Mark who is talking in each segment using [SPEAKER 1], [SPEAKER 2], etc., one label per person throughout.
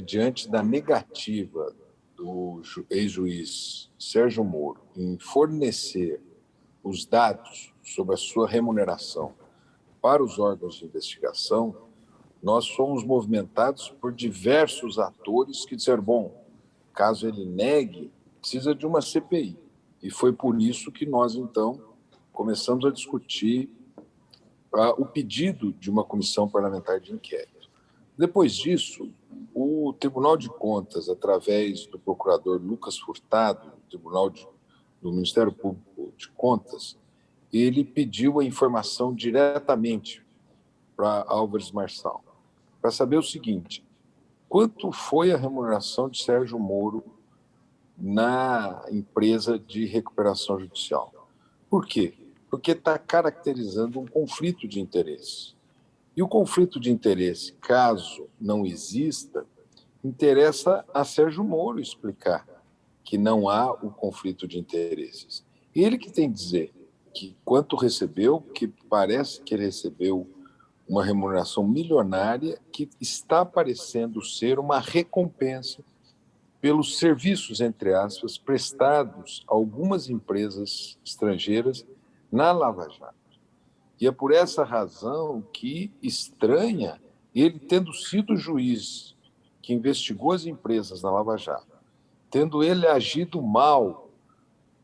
[SPEAKER 1] Diante da negativa do ex-juiz Sérgio Moro em fornecer os dados sobre a sua remuneração para os órgãos de investigação, nós fomos movimentados por diversos atores que disseram, bom, caso ele negue, precisa de uma CPI. E foi por isso que nós, então, começamos a discutir o pedido de uma comissão parlamentar de inquérito. Depois disso, o Tribunal de Contas, através do procurador Lucas Furtado, do Ministério Público de Contas, ele pediu a informação diretamente para Álvares Marçal, para saber o seguinte: quanto foi a remuneração de Sérgio Moro na empresa de recuperação judicial? Por quê? Porque está caracterizando um conflito de interesse. E o conflito de interesse, caso não exista, interessa a Sérgio Moro explicar que não há o conflito de interesses. Ele que tem que dizer que quanto recebeu, que parece que ele recebeu uma remuneração milionária que está parecendo ser uma recompensa pelos serviços, entre aspas, prestados a algumas empresas estrangeiras na Lava Jato. E é por essa razão que estranha ele, tendo sido juiz que investigou as empresas na Lava Jato, tendo ele agido mal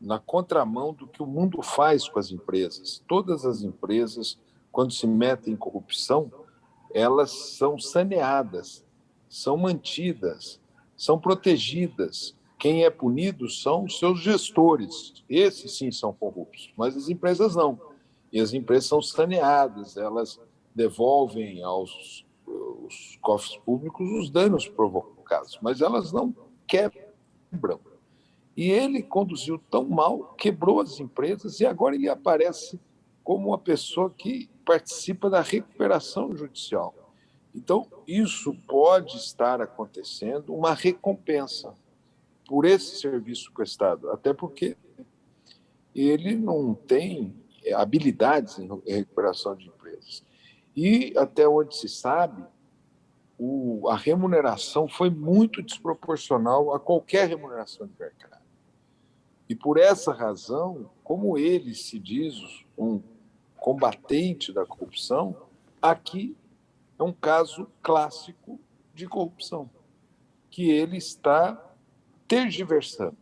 [SPEAKER 1] na contramão do que o mundo faz com as empresas. Todas as empresas, quando se metem em corrupção, elas são saneadas, são mantidas, são protegidas. Quem é punido são os seus gestores. Esses sim são corruptos, mas as empresas não. E as empresas são saneadas, elas devolvem aos cofres públicos os danos provocados, mas elas não quebram. E ele conduziu tão mal, quebrou as empresas, e agora ele aparece como uma pessoa que participa da recuperação judicial. Então, isso pode estar acontecendo uma recompensa por esse serviço prestado, até porque ele não tem habilidades em recuperação de empresas. E, até onde se sabe, a remuneração foi muito desproporcional a qualquer remuneração de mercado. E, por essa razão, como ele se diz um combatente da corrupção, aqui é um caso clássico de corrupção, que ele está tergiversando.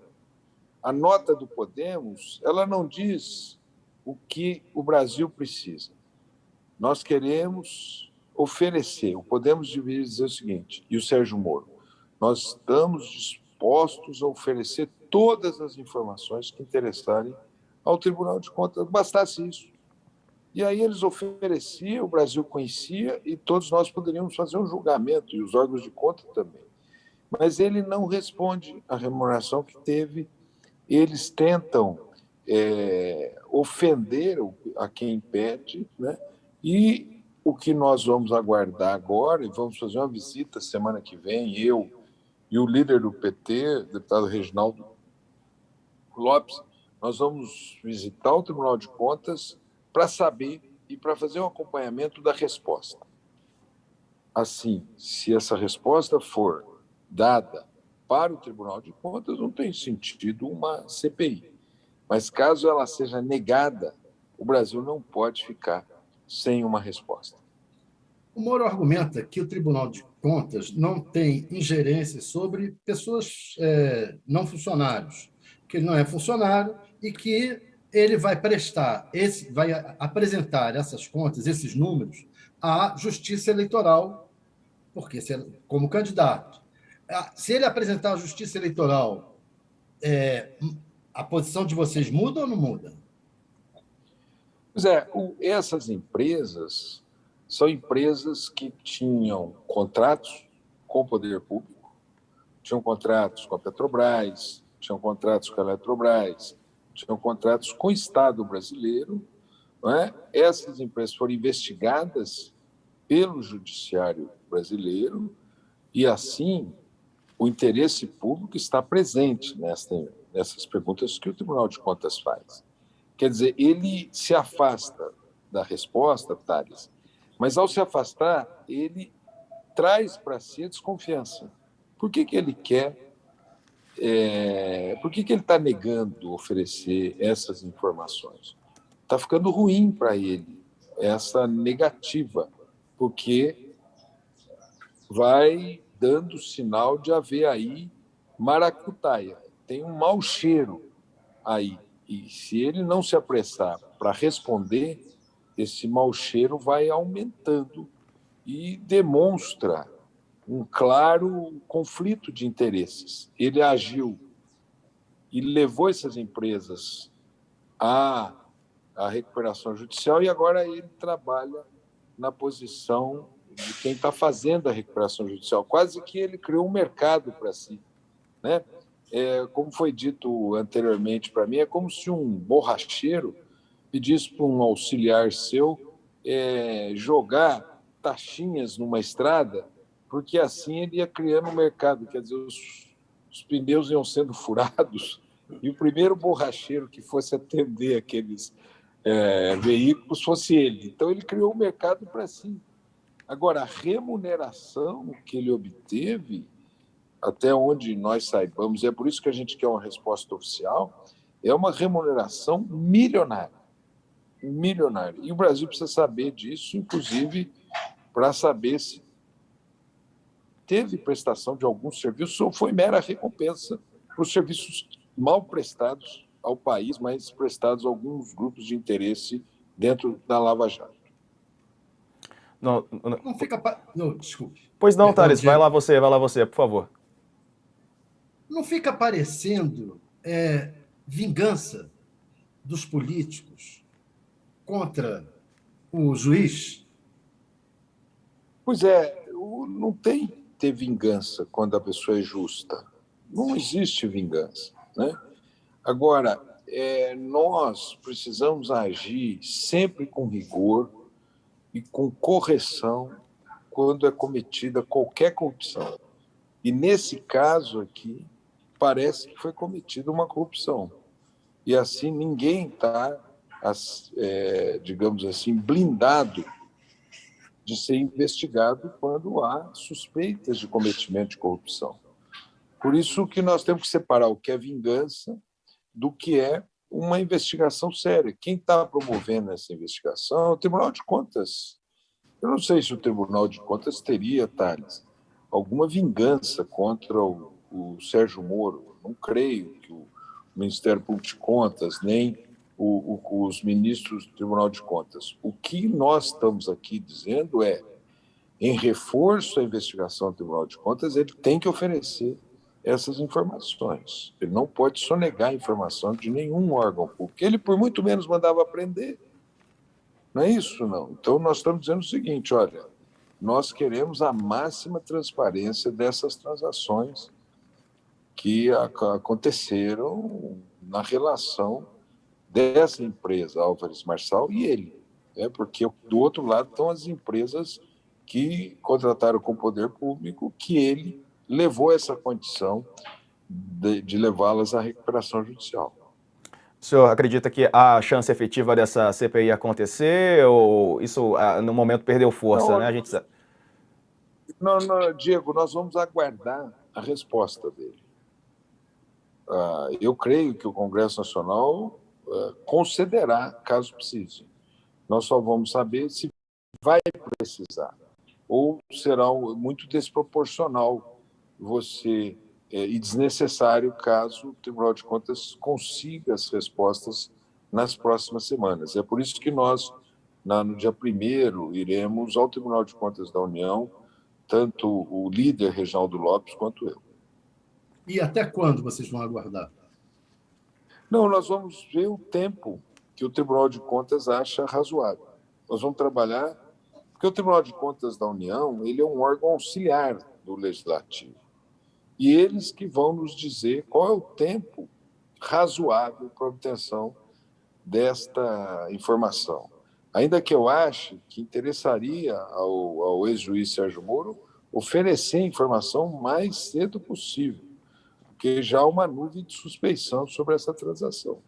[SPEAKER 1] A nota do Podemos, ela não diz o que o Brasil precisa. Nós queremos oferecer, o Podemos deveria dizer o seguinte, e o Sérgio Moro, nós estamos dispostos a oferecer todas as informações que interessarem ao Tribunal de Contas, bastasse isso. E aí eles ofereciam, o Brasil conhecia, e todos nós poderíamos fazer um julgamento, e os órgãos de conta também. Mas ele não responde à remuneração que teve. Eles tentam ofender a quem pede, né? E o que nós vamos aguardar agora, e vamos fazer uma visita semana que vem, eu e o líder do PT, deputado Reginaldo Lopes, nós vamos visitar o Tribunal de Contas para saber e para fazer um acompanhamento da resposta. Assim, se essa resposta for dada para o Tribunal de Contas, não tem sentido uma CPI. Mas, caso ela seja negada, o Brasil não pode ficar sem uma resposta.
[SPEAKER 2] O Moro argumenta que o Tribunal de Contas não tem ingerência sobre pessoas não funcionários, que ele não é funcionário e que ele vai vai apresentar essas contas, esses números, à Justiça Eleitoral, porque como candidato. Se ele apresentar à Justiça Eleitoral, a posição de vocês muda ou não muda?
[SPEAKER 1] Pois essas empresas são empresas que tinham contratos com o poder público, tinham contratos com a Petrobras, tinham contratos com a Eletrobras, tinham contratos com o Estado brasileiro. Não é? Essas empresas foram investigadas pelo Judiciário brasileiro e, assim, o interesse público está presente nessas perguntas que o Tribunal de Contas faz. Quer dizer, ele se afasta da resposta, Thales, mas, ao se afastar, ele traz para si a desconfiança. Por que ele quer, por que ele está negando oferecer essas informações? Está ficando ruim para ele essa negativa, porque vai dando sinal de haver aí maracutaia. Tem um mau cheiro aí. E se ele não se apressar para responder, esse mau cheiro vai aumentando e demonstra um claro conflito de interesses. Ele agiu e levou essas empresas à recuperação judicial e agora ele trabalha na posição de quem está fazendo a recuperação judicial. Quase que ele criou um mercado para si, né? Como foi dito anteriormente para mim, é como se um borracheiro pedisse para um auxiliar seu jogar taxinhas numa estrada, porque assim ele ia criando um mercado, quer dizer, os pneus iam sendo furados e o primeiro borracheiro que fosse atender aqueles veículos fosse ele. Então ele criou um mercado para si. Agora, a remuneração que ele obteve, até onde nós saibamos, e é por isso que a gente quer uma resposta oficial, é uma remuneração milionária. Milionária. E o Brasil precisa saber disso, inclusive para saber se teve prestação de algum serviço ou foi mera recompensa para os serviços mal prestados ao país, mas prestados a alguns grupos de interesse dentro da Lava Jato.
[SPEAKER 2] Não fica... Não, desculpe.
[SPEAKER 3] Pois não, Thales, vai lá você, por favor.
[SPEAKER 2] Não fica parecendo vingança dos políticos contra o juiz?
[SPEAKER 1] Pois é, não tem que ter vingança quando a pessoa é justa. Não existe vingança, né? Agora, nós precisamos agir sempre com rigor e com correção quando é cometida qualquer corrupção. E nesse caso aqui, parece que foi cometida uma corrupção. E assim, ninguém está, digamos assim, blindado de ser investigado quando há suspeitas de cometimento de corrupção. Por isso que nós temos que separar o que é vingança do que é uma investigação séria. Quem está promovendo essa investigação é o Tribunal de Contas. Eu não sei se o Tribunal de Contas teria, Thales, alguma vingança contra o Sérgio Moro. Não creio que o Ministério Público de Contas, nem os ministros do Tribunal de Contas. O que nós estamos aqui dizendo em reforço à investigação do Tribunal de Contas, ele tem que oferecer essas informações. Ele não pode sonegar a informação de nenhum órgão público. Ele, por muito menos, mandava prender. Não é isso, não. Então, nós estamos dizendo o seguinte, olha, nós queremos a máxima transparência dessas transações que aconteceram na relação dessa empresa, Álvares Marçal, e ele. Porque do outro lado estão as empresas que contrataram com o poder público, que ele levou essa condição de levá-las à recuperação judicial.
[SPEAKER 3] O senhor acredita que há chance efetiva dessa CPI acontecer ou isso, no momento, perdeu força, né? A gente...
[SPEAKER 1] Não, Diego, nós vamos aguardar a resposta dele. Eu creio que o Congresso Nacional concederá, caso precise. Nós só vamos saber se vai precisar ou será muito desproporcional e desnecessário caso o Tribunal de Contas consiga as respostas nas próximas semanas. É por isso que nós, no dia 1º, iremos ao Tribunal de Contas da União, tanto o líder Reginaldo Lopes quanto eu.
[SPEAKER 2] E até quando vocês vão aguardar?
[SPEAKER 1] Não, nós vamos ver o tempo que o Tribunal de Contas acha razoável. Nós vamos trabalhar, porque o Tribunal de Contas da União ele é um órgão auxiliar do Legislativo. E eles que vão nos dizer qual é o tempo razoável para a obtenção desta informação. Ainda que eu ache que interessaria ao ex-juiz Sérgio Moro oferecer a informação o mais cedo possível, porque já há uma nuvem de suspeição sobre essa transação.